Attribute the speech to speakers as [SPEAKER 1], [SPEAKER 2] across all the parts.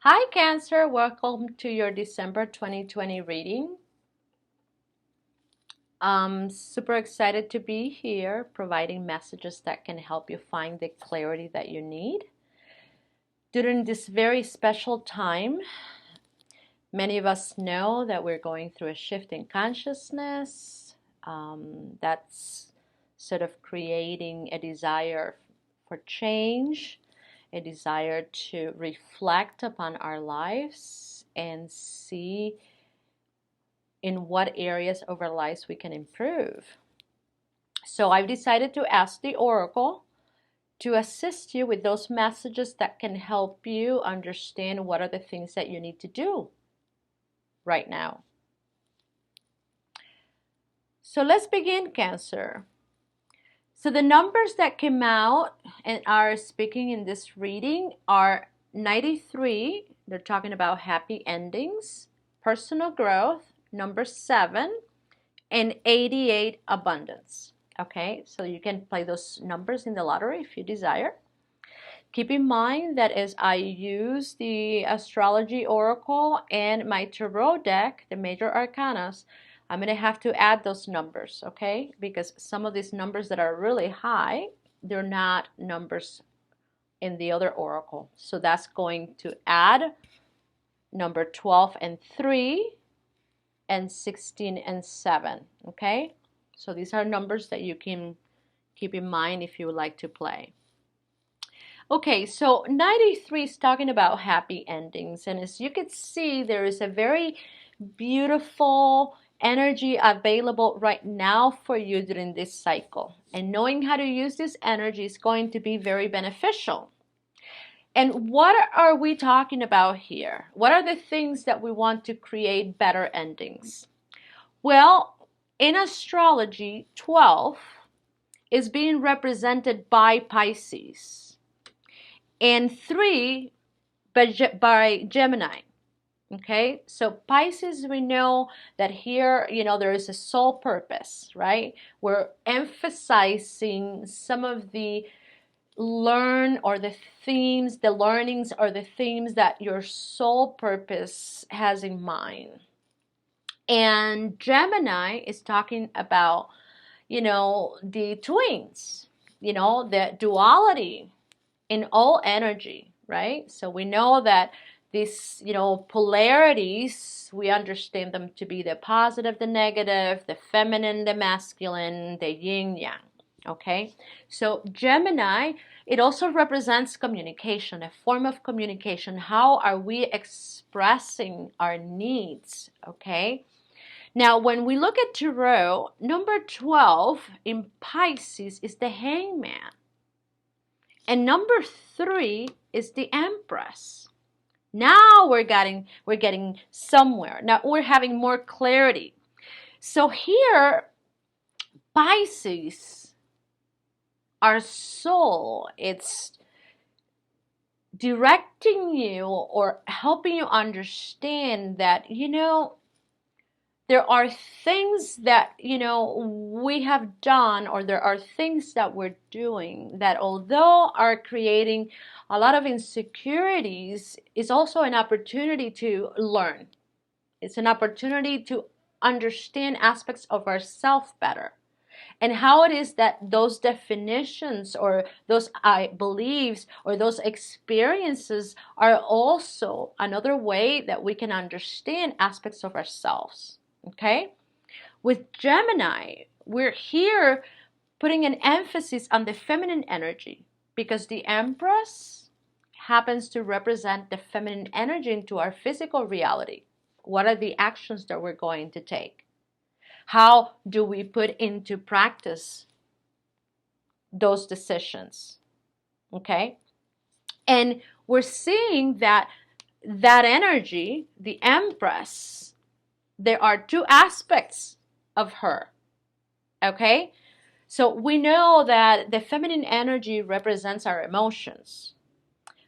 [SPEAKER 1] Hi Cancer, welcome to your December 2020 reading. I'm super excited to be here providing messages that can help you find the clarity that you need. During this very special time, many of us know that we're going through a shift in consciousness. That's sort of creating a desire for change, a desire to reflect upon our lives and see in what areas of our lives we can improve. So I've decided to ask the Oracle to assist you with those messages that can help you understand what are the things that you need to do right now. So let's begin, Cancer. So the numbers that came out and are speaking in this reading are 93, they're talking about happy endings, personal growth, number 7, and 88, abundance. Okay, so you can play those numbers in the lottery if you desire. Keep in mind that as I use the astrology oracle and my tarot deck, the major arcanas, I'm going to have to add those numbers, okay? Because some of these numbers that are really high, they're not numbers in the other oracle. So that's going to add number 12 and 3 and 16 and 7, okay? So these are numbers that you can keep in mind if you would like to play. Okay, so 93 is talking about happy endings, and as you can see, there is a very beautiful energy available right now for you during this cycle. And knowing how to use this energy is going to be very beneficial. And what are we talking about here? What are the things that we want to create better endings? Well, in astrology, 12 is being represented by Pisces and 3 by Gemini. Okay, so Pisces, we know that here, there is a soul purpose, right? We're emphasizing some of the learnings or the themes that your soul purpose has in mind. And Gemini is talking about, the twins, the duality in all energy, right? So we know that these, polarities, we understand them to be the positive, the negative, the feminine, the masculine, the yin yang. Okay, so Gemini, it also represents communication, a form of communication. How are we expressing our needs? Okay, now when we look at tarot, number 12 in Pisces is the Hangman, and number 3 is the Empress. Now we're getting somewhere. Now we're having more clarity. So here, Pisces, our soul, it's directing you or helping you understand that, there are things that, we have done, or there are things that we're doing that, although are creating a lot of insecurities, is also an opportunity to learn. It's an opportunity to understand aspects of ourselves better, and how it is that those definitions or those beliefs or those experiences are also another way that we can understand aspects of ourselves. Okay? With Gemini, we're here putting an emphasis on the feminine energy because the Empress happens to represent the feminine energy into our physical reality. What are the actions that we're going to take? How do we put into practice those decisions? Okay? And we're seeing that energy, the Empress, there are 2 aspects of her. Okay? So we know that the feminine energy represents our emotions,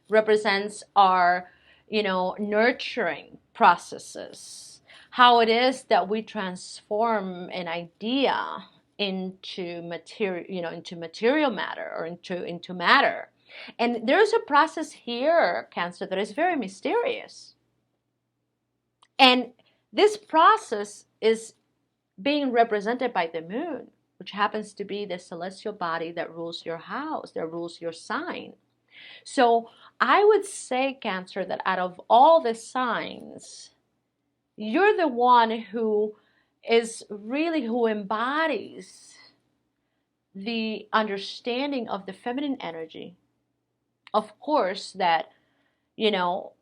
[SPEAKER 1] represents our, nurturing processes, how it is that we transform an idea into material, into material matter or into matter. And there's a process here, Cancer, that is very mysterious. And this process is being represented by the moon, which happens to be the celestial body that rules your house, that rules your sign. So I would say, Cancer, that out of all the signs, you're the one who who embodies the understanding of the feminine energy. Of course, that, you know,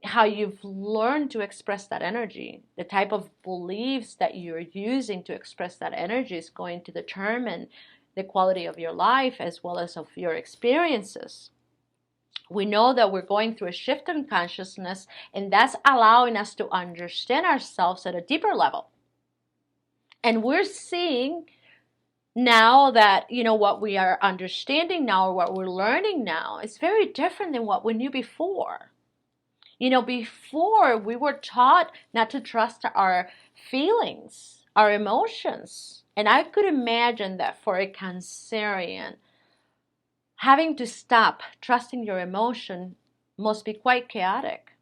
[SPEAKER 1] how you've learned to express that energy, the type of beliefs that you're using to express that energy is going to determine the quality of your life as well as of your experiences. We know that we're going through a shift in consciousness, and that's allowing us to understand ourselves at a deeper level. And we're seeing now that, what we are understanding now or what we're learning now is very different than what we knew before. Before we were taught not to trust our feelings, our emotions. And I could imagine that for a Cancerian, having to stop trusting your emotion must be quite chaotic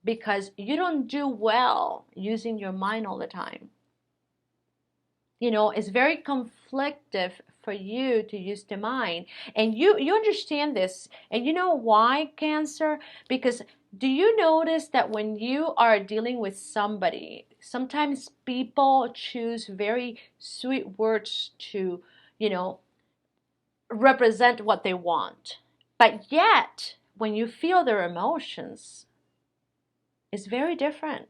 [SPEAKER 1] because you don't do well using your mind all the time. It's very conflictive for you to use the mind. And you understand this. And you know why, Cancer? Because do you notice that when you are dealing with somebody, sometimes people choose very sweet words to, represent what they want. But yet, when you feel their emotions, it's very different.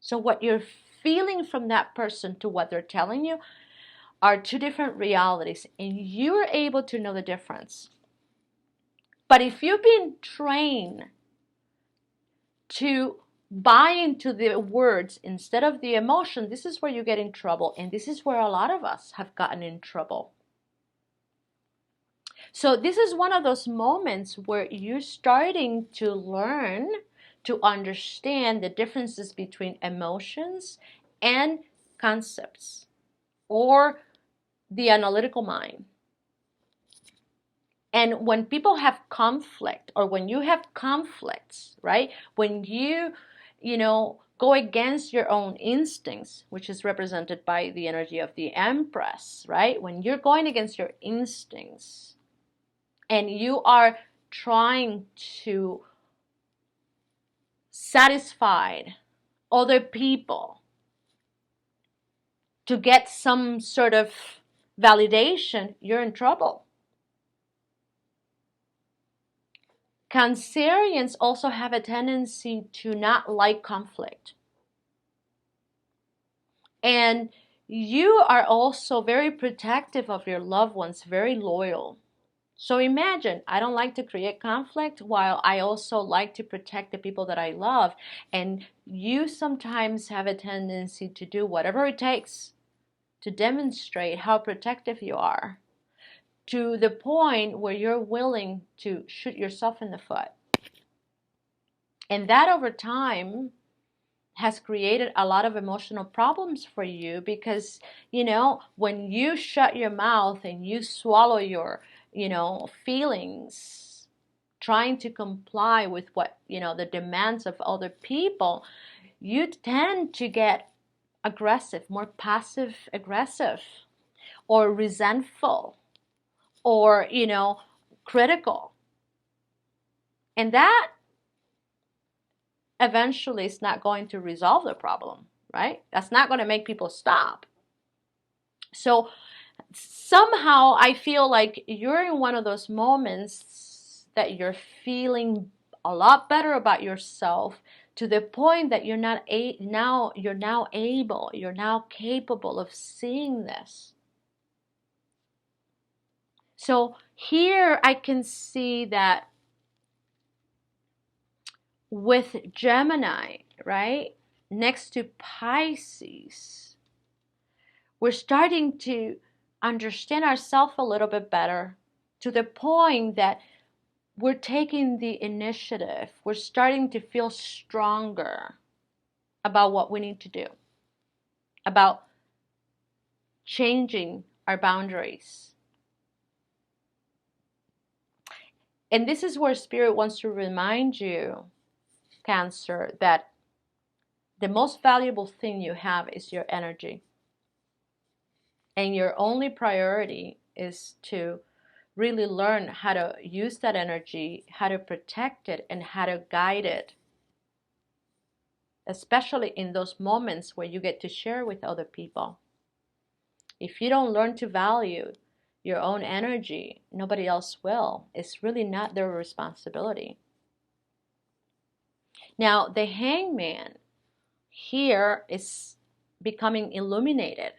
[SPEAKER 1] So what you're feeling from that person to what they're telling you are two different realities, and you're able to know the difference. But if you've been trained to buy into the words instead of the emotion, this is where you get in trouble, and this is where a lot of us have gotten in trouble. So this is one of those moments where you're starting to learn to understand the differences between emotions and concepts or the analytical mind. And when people have conflict, or when you have conflicts, right? When you go against your own instincts, which is represented by the energy of the Empress, right? When you're going against your instincts and you are trying to satisfy other people to get some sort of validation, you're in trouble. Cancerians also have a tendency to not like conflict. And you are also very protective of your loved ones, very loyal. So imagine, I don't like to create conflict while I also like to protect the people that I love. And you sometimes have a tendency to do whatever it takes to demonstrate how protective you are, to the point where you're willing to shoot yourself in the foot. And that over time has created a lot of emotional problems for you because, when you shut your mouth and you swallow your, feelings, trying to comply with what, the demands of other people, you tend to get aggressive, more passive aggressive, or resentful, or, critical. And that eventually is not going to resolve the problem, right? That's not going to make people stop. So somehow I feel like you're in one of those moments that you're feeling a lot better about yourself, to the point that you're now capable of seeing this. So here I can see that with Gemini, right, next to Pisces, we're starting to understand ourselves a little bit better, to the point that we're taking the initiative. We're starting to feel stronger about what we need to do, about changing our boundaries. And this is where Spirit wants to remind you, Cancer, that the most valuable thing you have is your energy. And your only priority is to really learn how to use that energy, how to protect it, and how to guide it. Especially in those moments where you get to share with other people. If you don't learn to value your own energy, nobody else will. It's really not their responsibility. Now, the hangman here is becoming illuminated.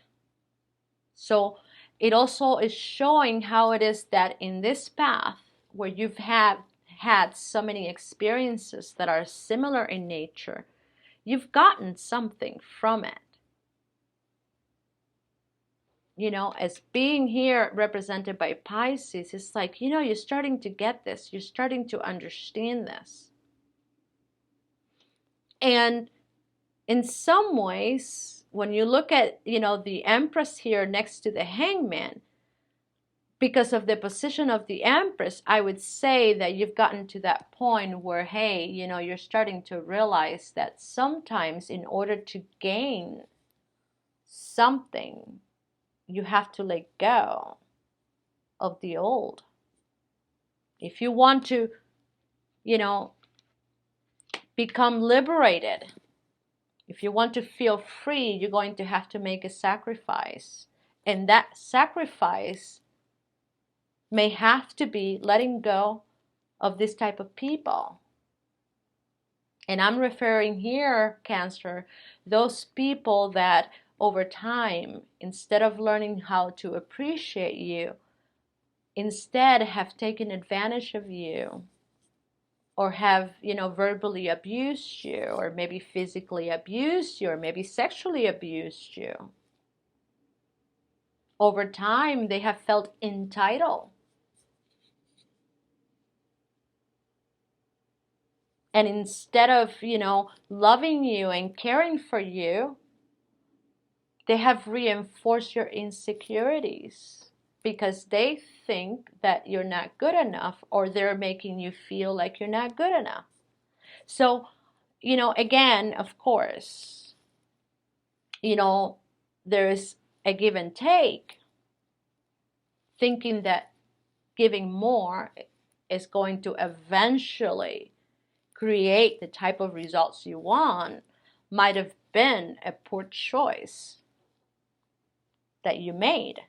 [SPEAKER 1] So it also is showing how it is that in this path where you've had so many experiences that are similar in nature, you've gotten something from it. You know, as being here represented by Pisces, it's like, you know, you're starting to get this. You're starting to understand this. And in some ways, when you look at, you know, the Empress here next to the Hangman, because of the position of the Empress, I would say that you've gotten to that point where, hey, you know, you're starting to realize that sometimes in order to gain something, you have to let go of the old. If you want to, you know, become liberated, if you want to feel free, you're going to have to make a sacrifice. And that sacrifice may have to be letting go of this type of people. And I'm referring here, Cancer, those people that over time, instead of learning how to appreciate you, instead have taken advantage of you, or have, you know, verbally abused you, or maybe physically abused you, or maybe sexually abused you. Over time, they have felt entitled. And instead of, you know, loving you and caring for you, they have reinforced your insecurities because they think that you're not good enough, or they're making you feel like you're not good enough. So, you know, again, of course, you know, there's a give and take, thinking that giving more is going to eventually create the type of results you want might have been a poor choice that you made.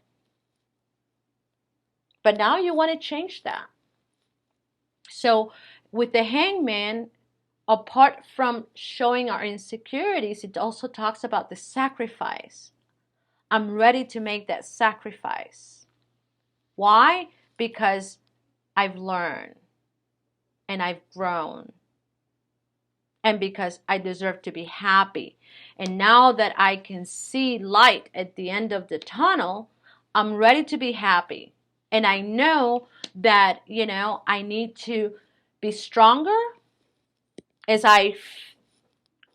[SPEAKER 1] But now you want to change that. So with the Hangman, apart from showing our insecurities, it also talks about the sacrifice. I'm ready to make that sacrifice. Why? Because I've learned and I've grown, and because I deserve to be happy. And now that I can see light at the end of the tunnel, I'm ready to be happy. And I know that, you know, I need to be stronger as I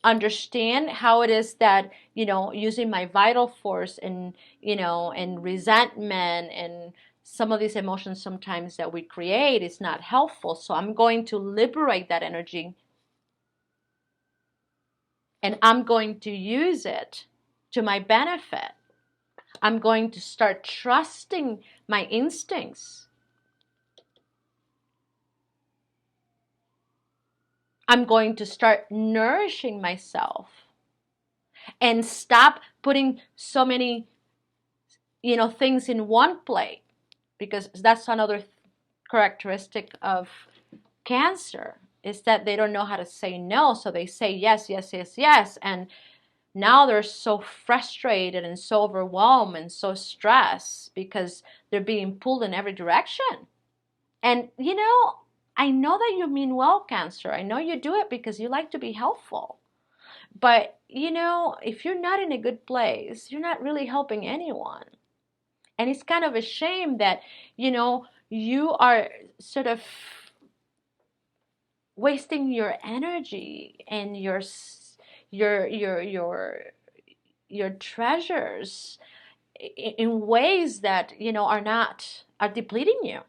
[SPEAKER 1] understand how it is that, you know, using my vital force and, you know, and resentment and some of these emotions sometimes that we create is not helpful. So I'm going to liberate that energy, and I'm going to use it to my benefit. I'm going to start trusting my instincts. I'm going to start nourishing myself and stop putting so many, you know, things in one plate, because that's another characteristic of Cancer, is that they don't know how to say no. So they say yes, yes, yes, yes. And now they're so frustrated and so overwhelmed and so stressed because they're being pulled in every direction. And, you know, I know that you mean well, Cancer. I know you do it because you like to be helpful. But, you know, if you're not in a good place, you're not really helping anyone. And it's kind of a shame that, you know, you are sort of wasting your energy and your your your your treasures in ways that, you know, are depleting you.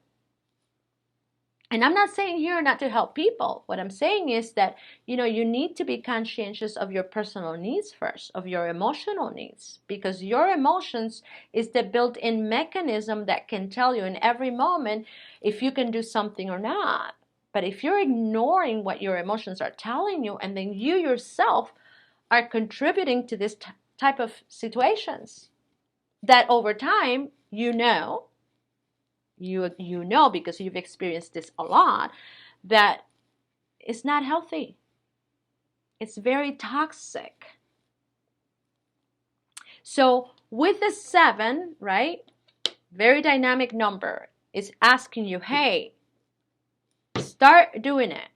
[SPEAKER 1] And I'm not saying here not to help people. What I'm saying is that, you need to be conscientious of your personal needs first, of your emotional needs, because your emotions is the built-in mechanism that can tell you in every moment if you can do something or not. But if you're ignoring what your emotions are telling you, and then you yourself are contributing to this type of situations, that over time, you know because you've experienced this a lot, that it's not healthy. It's very toxic. So with the 7, right, very dynamic number, is asking you, hey, start doing it.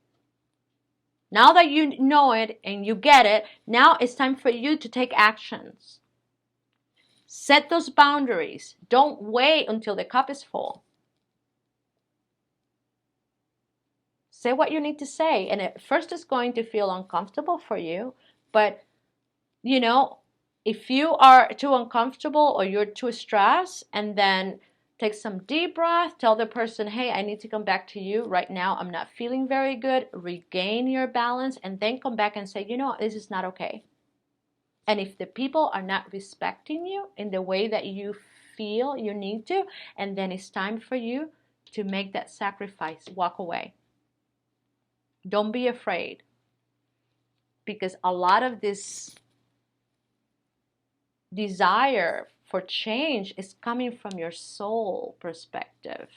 [SPEAKER 1] Now that you know it and you get it, now it's time for you to take actions. Set those boundaries. Don't wait until the cup is full. Say what you need to say. And at first it's going to feel uncomfortable for you, but if you are too uncomfortable or you're too stressed, and then take some deep breath, tell the person, hey, I need to come back to you right now. I'm not feeling very good. Regain your balance, and then come back and say, this is not okay. And if the people are not respecting you in the way that you feel you need to, and then it's time for you to make that sacrifice, walk away. Don't be afraid, because a lot of this desire for change is coming from your soul perspective.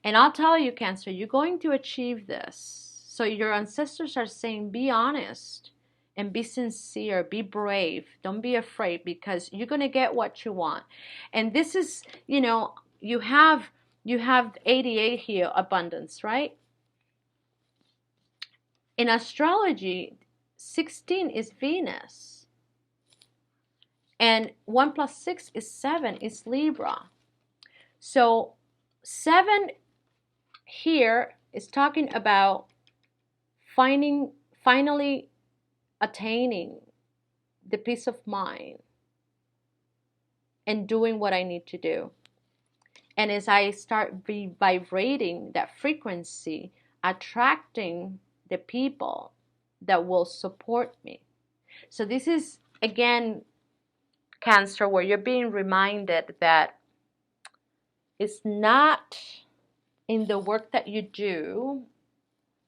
[SPEAKER 1] And I'll tell you, Cancer, you're going to achieve this. So your ancestors are saying, be honest and be sincere, be brave. Don't be afraid, because you're going to get what you want. And this is, you have 88 here, abundance, right? In astrology, 16 is Venus. And 1 plus 6 is 7, is Libra. So 7 here is talking about finally attaining the peace of mind and doing what I need to do. And as I start vibrating that frequency, attracting the people that will support me. So this is, again, Cancer, where you're being reminded that it's not in the work that you do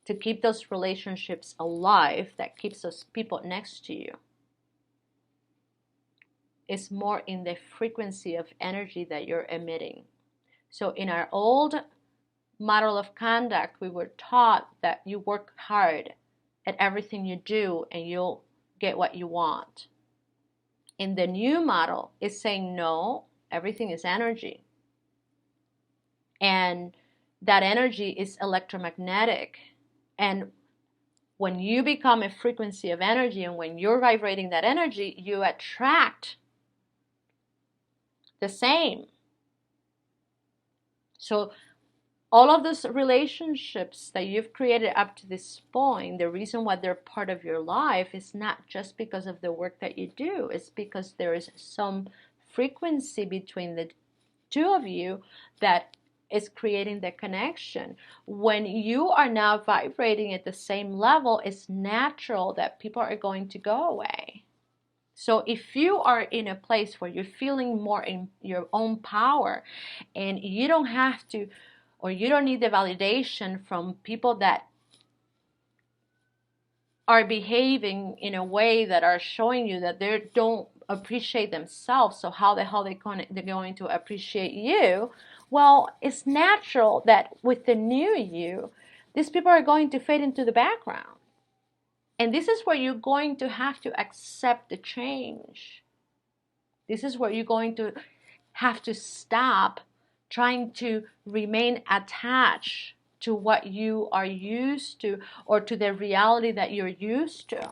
[SPEAKER 1] to keep those relationships alive that keeps those people next to you. It's more in the frequency of energy that you're emitting. So in our old model of conduct, we were taught that you work hard at everything you do and you'll get what you want. In the new model, it's saying no, everything is energy. And that energy is electromagnetic. And when you become a frequency of energy, and when you're vibrating that energy, you attract the same. So all of those relationships that you've created up to this point, the reason why they're part of your life is not just because of the work that you do. It's because there is some frequency between the two of you that is creating the connection. When you are now vibrating at the same level, it's natural that people are going to go away. So if you are in a place where you're feeling more in your own power, and you don't have to, or you don't need the validation from people that are behaving in a way that are showing you that they don't appreciate themselves, so how the hell they're going to appreciate you? Well, it's natural that with the new you, these people are going to fade into the background. And this is where you're going to have to accept the change. This is where you're going to have to stop trying to remain attached to what you are used to, or to the reality that you're used to.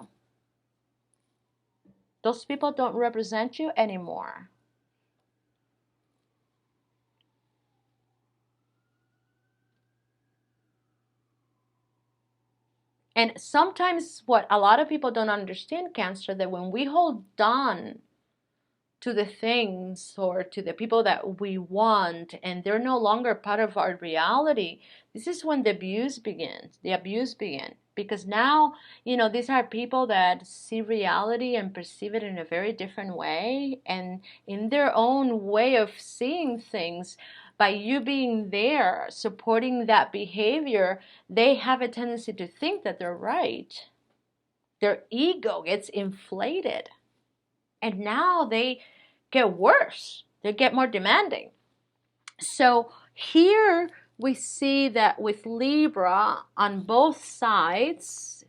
[SPEAKER 1] Those people don't represent you anymore. And sometimes what a lot of people don't understand, Cancer, that when we hold on to the things or to the people that we want, and they're no longer part of our reality, this is when the abuse begins. The abuse begins. Because now, these are people that see reality and perceive it in a very different way. And in their own way of seeing things, by you being there, supporting that behavior, they have a tendency to think that they're right. Their ego gets inflated. And now they get worse. They get more demanding. So here we see that with Libra on both sides,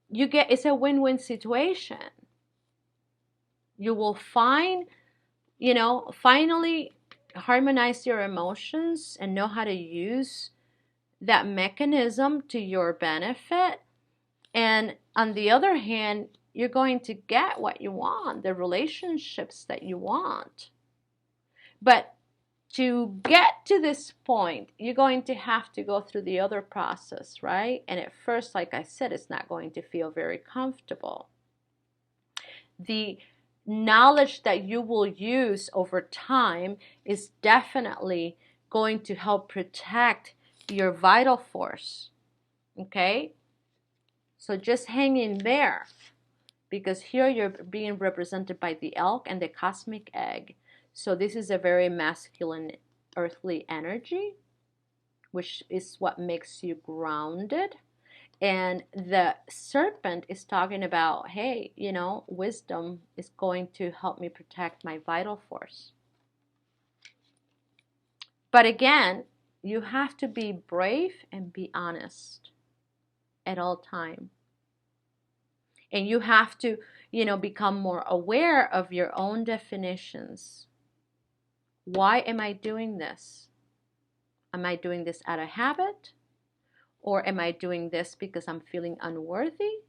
[SPEAKER 1] it's a win-win situation. You will find, finally harmonize your emotions and know how to use that mechanism to your benefit. And on the other hand, you're going to get what you want, the relationships that you want. But to get to this point, you're going to have to go through the other process, right? And at first, like I said, it's not going to feel very comfortable. The knowledge that you will use over time is definitely going to help protect your vital force, okay? So just hang in there, because here you're being represented by the elk and the cosmic egg. So this is a very masculine, earthly energy, which is what makes you grounded. And the serpent is talking about, hey, wisdom is going to help me protect my vital force. But again, you have to be brave and be honest at all time. And you have to, become more aware of your own definitions. Why am I doing this? Am I doing this out of habit? Or am I doing this because I'm feeling unworthy?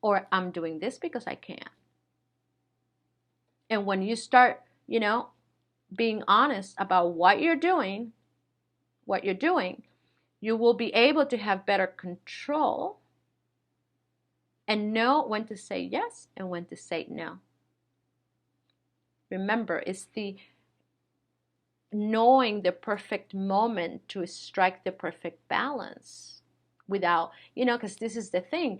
[SPEAKER 1] Or I'm doing this because I can? And when you start, being honest about what you're doing, you will be able to have better control and know when to say yes and when to say no. Remember, it's the knowing the perfect moment to strike the perfect balance without, because this is the thing,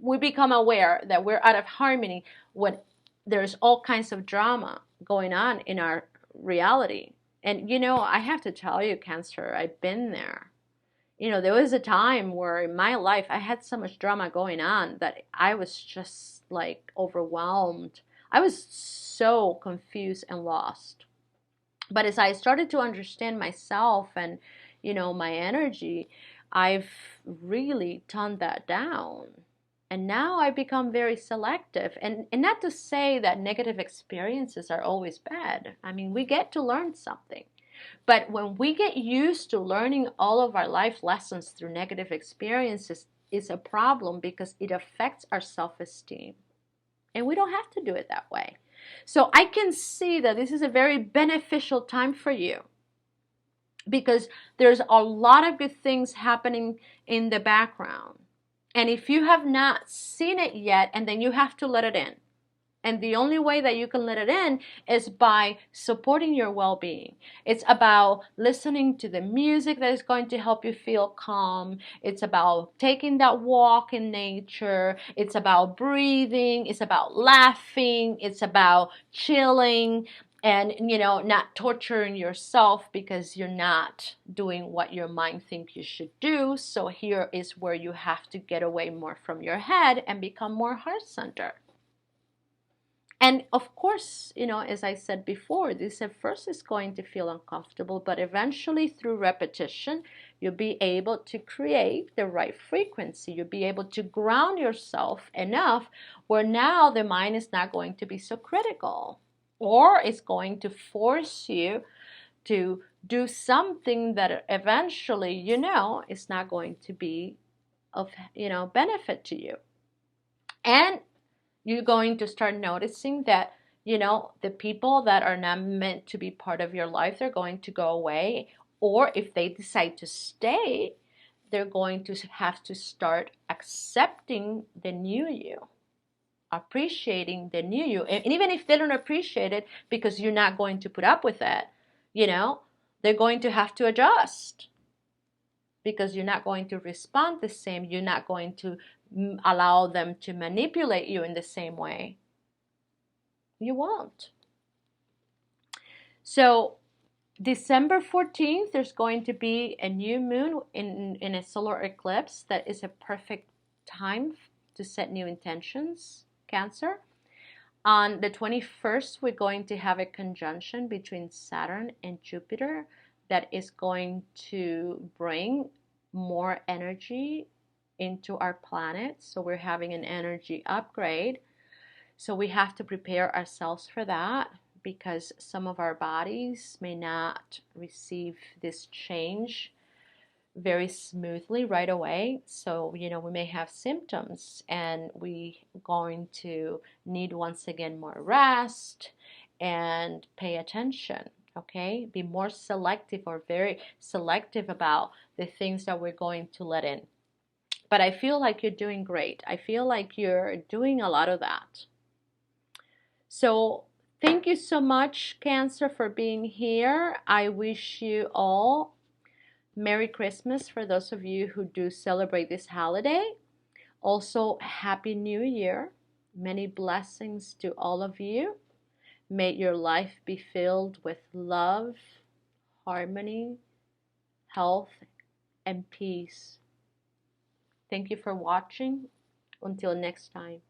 [SPEAKER 1] we become aware that we're out of harmony when there's all kinds of drama going on in our reality. And, I have to tell you, Cancer, I've been there. There was a time where in my life I had so much drama going on that I was just like overwhelmed. I was so confused and lost. But as I started to understand myself and, my energy, I've really toned that down. And now I become very selective. And not to say that negative experiences are always bad. I mean, we get to learn something. But when we get used to learning all of our life lessons through negative experiences, it's a problem because it affects our self-esteem. And we don't have to do it that way. So I can see that this is a very beneficial time for you because there's a lot of good things happening in the background. And if you have not seen it yet, and then you have to let it in. And the only way that you can let it in is by supporting your well-being. It's about listening to the music that is going to help you feel calm. It's about taking that walk in nature. It's about breathing. It's about laughing. It's about chilling and, not torturing yourself because you're not doing what your mind thinks you should do. So here is where you have to get away more from your head and become more heart-centered. And of course, as I said before, this at first is going to feel uncomfortable, but eventually through repetition, you'll be able to create the right frequency. You'll be able to ground yourself enough where now the mind is not going to be so critical, or it's going to force you to do something that eventually, is not going to be of, benefit to you. And you're going to start noticing that, the people that are not meant to be part of your life, they're going to go away. Or if they decide to stay, they're going to have to start accepting the new you. appreciating the new you. And even if they don't appreciate it because you're not going to put up with it, you know, they're going to have to adjust because you're not going to respond the same. You're not going to allow them to manipulate you in the same way. You won't. So December 14th, there's going to be a new moon in a solar eclipse. That is a perfect time to set new intentions, Cancer. On the 21st, we're going to have a conjunction between Saturn and Jupiter that is going to bring more energy into our planet. So we're having an energy upgrade. So we have to prepare ourselves for that because some of our bodies may not receive this change very smoothly right away. So, you know, we may have symptoms and we going to need once again more rest and pay attention. Okay, be more selective or very selective about the things that we're going to let in. But I feel like you're doing great. I feel like you're doing a lot of that. So thank you so much, Cancer, for being here. I wish you all Merry Christmas for those of you who do celebrate this holiday. Also, Happy New Year. Many blessings to all of you. May your life be filled with love, harmony, health, and peace. Thank you for watching. Until next time.